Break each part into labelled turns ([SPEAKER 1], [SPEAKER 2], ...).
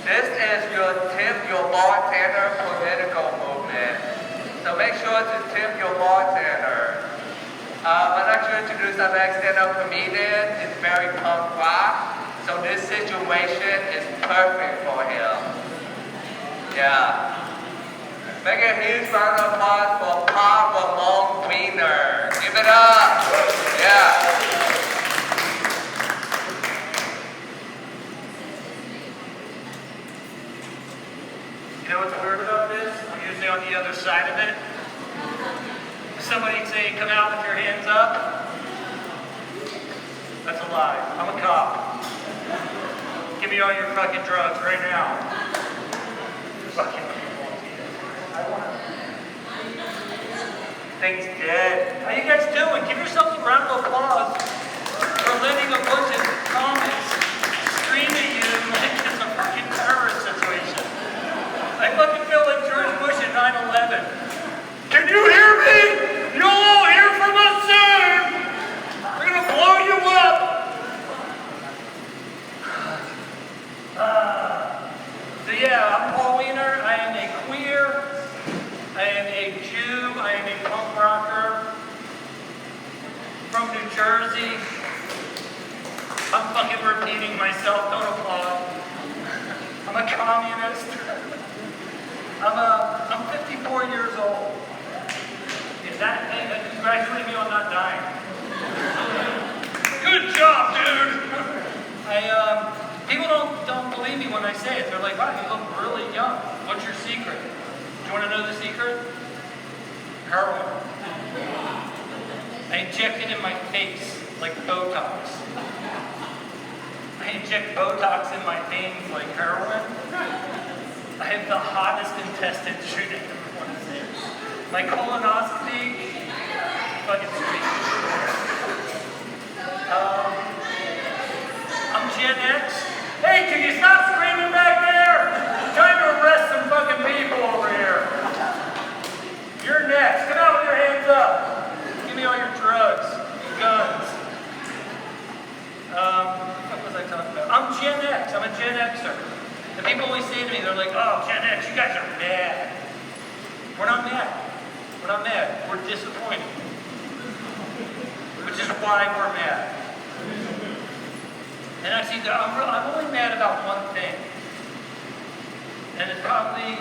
[SPEAKER 1] This is your tip your bartender political movement. So make sure to tip your bartender. I'd like to introduce our next stand-up comedian. It's very punk rock. So this situation is perfect for him. Yeah. Make a huge round of applause for Pop Weiner. Give it up. Yeah.
[SPEAKER 2] You know what's weird about this? I'm usually on the other side of it. If somebody say, come out with your hands up, that's a lie. I'm a cop. Give me all your fucking drugs right now. Fucking thing's dead. How you guys doing? Give yourselves a round of applause for letting a bunch of comics scream at you like it's a fucking terrorist situation. I fucking feel like George Bush at 9/11. Can you hear me? You'll all hear from us soon. We're gonna blow you up. So yeah, I'm Paul Weiner. I am a queer. I am a Jew. I am a punk rocker from New Jersey. I'm fucking repeating myself. Don't applaud. I'm a communist. I'm 54 years old. Is that, congratulate me on not dying. Good job, dude. People don't believe me when I say it. They're like, wow, you look really young. What's your secret? Do you want to know the secret? Heroin. I inject it in my face like Botox. I inject Botox in my veins like heroin. I have the hottest intestines you'd ever want to see. My colonoscopy, fucking sweet. I'm Gen X. Hey, can you stop screaming back there? I'm trying to arrest some fucking people over here. You're next. Come out with your hands up. Give me all your drugs, your guns. What was I talking about? I'm Gen X. I'm a Gen Xer. And people always say to me, they're like, oh, Gen X, you guys are mad. We're not mad. We're not mad. We're disappointed. Which is why we're mad. And actually, I'm only mad about one thing. And it's probably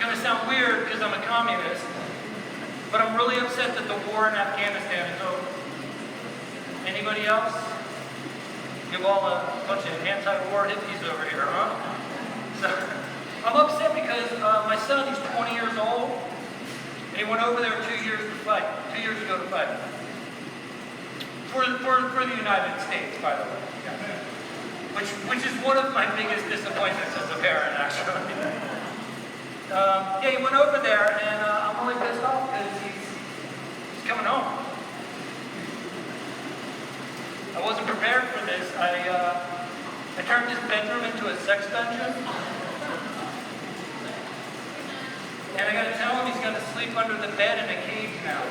[SPEAKER 2] going to sound weird because I'm a communist, but I'm really upset that the war in Afghanistan is over. Anybody else? You're all a bunch of anti-war hippies over here, huh? So, I'm upset because my son, he's 20 years old, and he went over there 2 years ago to fight. For the United States, by the way. Yeah. Which is one of my biggest disappointments as a parent, actually. Yeah, he went over there, and I'm really pissed off because he's coming home. I wasn't prepared for this. I turned his bedroom into a sex dungeon. And I gotta tell him he's gonna sleep under the bed in a cage now.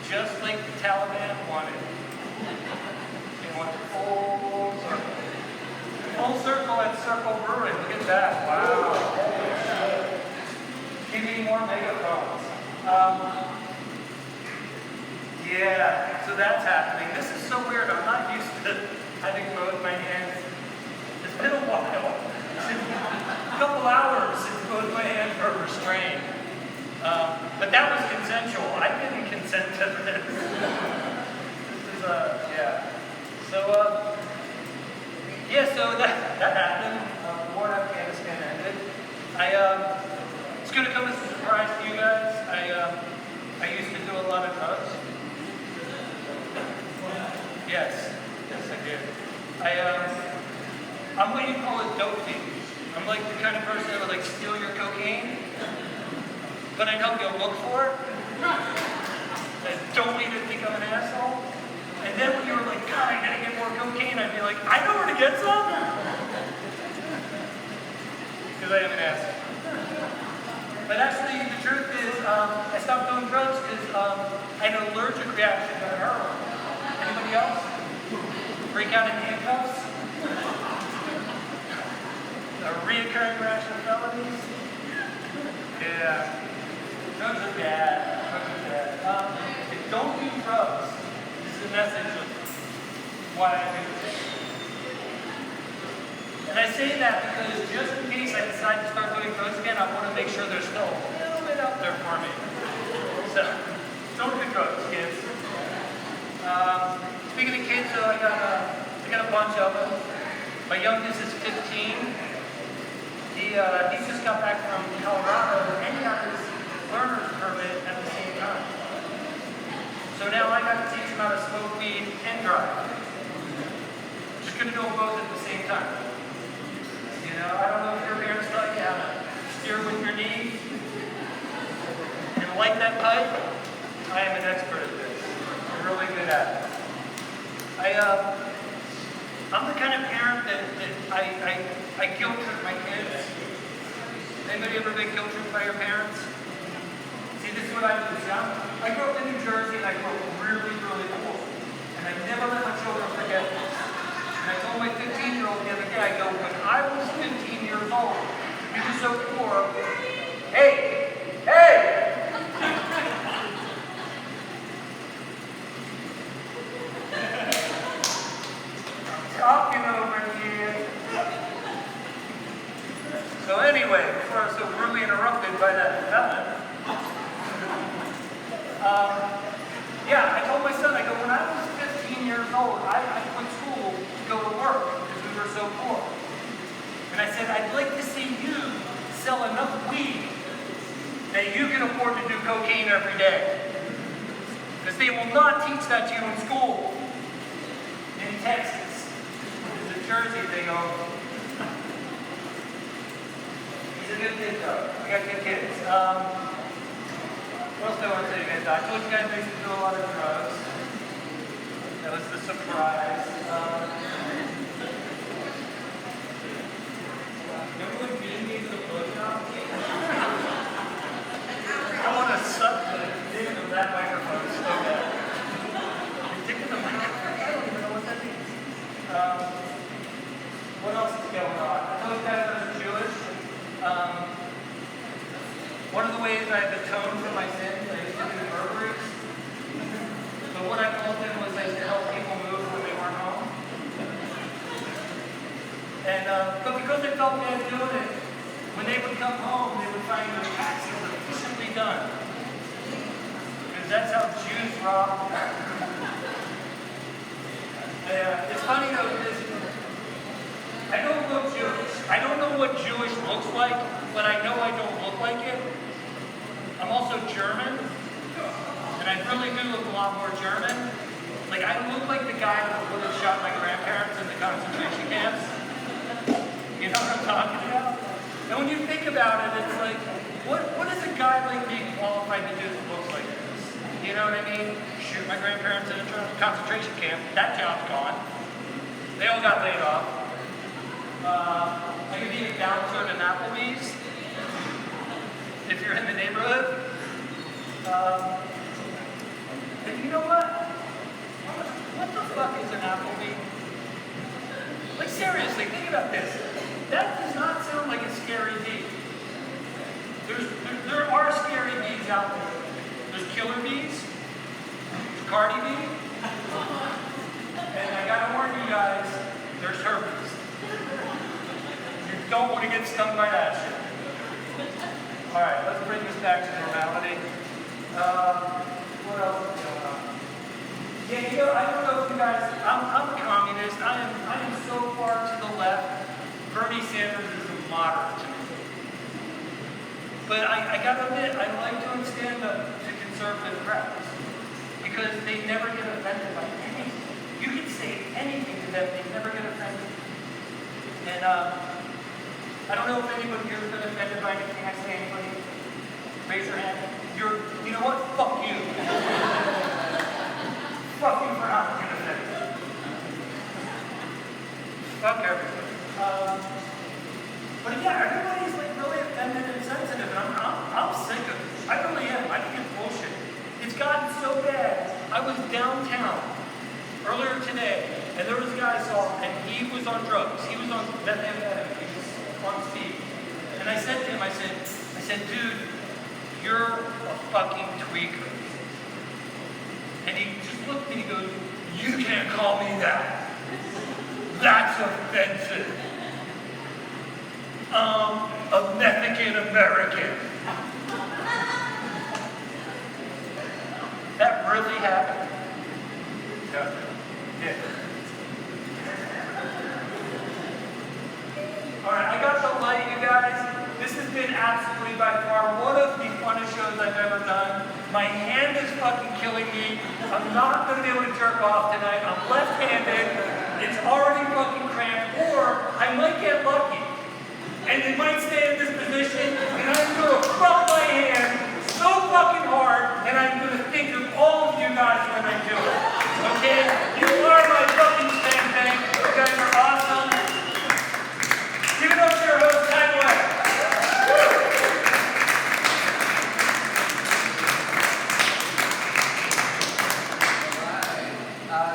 [SPEAKER 2] Just like the Taliban wanted. They wanted full circle. Full circle at Circle Brewery. Look at that. Wow. Give me more megaphones. Yeah, so that's happening. This is so weird. I'm not used to having both my hands. It's been a while. A couple hours since both my hands were restrained. But that was consensual. I didn't consent to this. This is, yeah. So, so that happened. The war in Afghanistan ended. It's going to come as a surprise to you guys. I used to do a lot of drugs. Yes, I did. I'm what you call a dope fiend. I'm like the kind of person that would like steal your cocaine, but I'd help you look for it. I don't want you to think I'm an asshole. And then when you were like, God, I gotta get more cocaine, I'd be like, I know where to get some. Because I am an asshole. But actually, the truth is, I stopped doing drugs because I had an allergic reaction to heroin. Anybody else? Freak out in handcuffs? carrying rash of felonies? Yeah. Drugs are bad. Drugs are bad. Don't do drugs. This is the message of why I do this. And I say that because just in case I decide to start doing drugs again, I want to make sure there's still a little bit out there for me. So, don't do drugs, kids. Speaking of kids, though, I got a bunch of them. My youngest is 15. He just got back from Colorado, and he got his learner's permit at the same time. So now I got to teach him how to smoke weed and drive. Just gonna do them both at the same time. You know, I don't know if your parents taught you how to steer with your knee and light that pipe. I am an expert at this. I'm really good at it. I'm the kind of parent that I guilt trip my kids. Anybody ever been guilt tripped by your parents? See, this is what I do. See, I grew up in New Jersey and I grew up really, really poor. And I never let my children forget this. And I told my 15-year-old the other day, I go, when I was 15 years old, we were so poor. Hey! Talking over here. So anyway, before I was so rudely interrupted by that development, I told my son, I go, when I was 15 years old, I quit school to go to work because we were so poor. And I said, I'd like to see you sell enough weed that you can afford to do cocaine every day. Because they will not teach that to you in school. In Texas. In Jersey, they go, he's a good kid though. We got good kids. What else do I want to say to you guys? I told you guys I used to do a lot of drugs. That was the surprise. Remember when being gave the blowjob? I want to suck the dick of that microphone so bad. The dick of the microphone? I don't even know what that means. What else is going on? I told you guys I was Jewish. One of the ways I've atoned for my sins, I used to do breweries. So what I told them was I used to help people move when they weren't home. And but because I felt bad doing it, when they would come home, they would find their taxes efficiently done. Because that's how Jews rob. It's funny though, because I don't look Jewish. I don't know what Jewish looks like, but I know I don't look like it. I'm also German, and I really do look a lot more German. Like, I look like the guy that would have shot my grandparents in the concentration camps. You know what I'm talking about? And when you think about it, it's like, what is a guy like me qualified to do that looks like this? You know what I mean? Shoot my grandparents in a concentration camp. That job's gone. They all got laid off. I could be a bouncer at an Applebee's if you're in the neighborhood. But you know what? What the fuck is an Applebee? Like seriously, think about this. That does not sound like a scary bee. There are scary bees out there. There's killer bees. There's Cardi B. And I gotta warn you guys, there's herpes. You don't want to get stung by that shit. Alright, let's bring this back to normality. What else is going on? Yeah, you know, I don't know if you guys, I'm a communist. I am so far to the left. Bernie Sanders is a moderate to me. But I gotta admit, I like to stand up to conservative crowds. Because they never get offended by anything. You can say anything to them, they never get offended. And I don't know if anybody here has been offended by anything I say. Anybody? Raise your hand. You know what? Fuck you. Fuck you for not being offended. Fuck everybody. But yeah, everybody's like really offended and sensitive, and I'm sick of it. I really am. I think it's bullshit. It's gotten so bad. I was downtown earlier today, and there was a guy I saw, and he was on drugs. He was on methamphetamine. He was on speed. And I said to him, I said, dude, you're a fucking tweaker. And he just looked at me and he goes, you can't call me that. That's offensive. A Mexican American. That really happened. Yeah. Alright, I got the light, you guys. This has been absolutely by far one of the funnest shows I've ever done. My hand is fucking killing me. I'm not going to be able to jerk off tonight. I'm left-handed. It's already fucking cramped. Or I might get lucky. And it might stay in this position, and I'm going to fuck my hand so fucking hard, and I'm going to think of all of you guys when I do it. Okay? You are my fucking thing. You guys are awesome. Give it up to your host, Ty Weiner.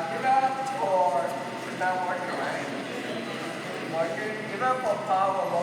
[SPEAKER 1] Give up for, it's not working, right? Working? Give up for Paul.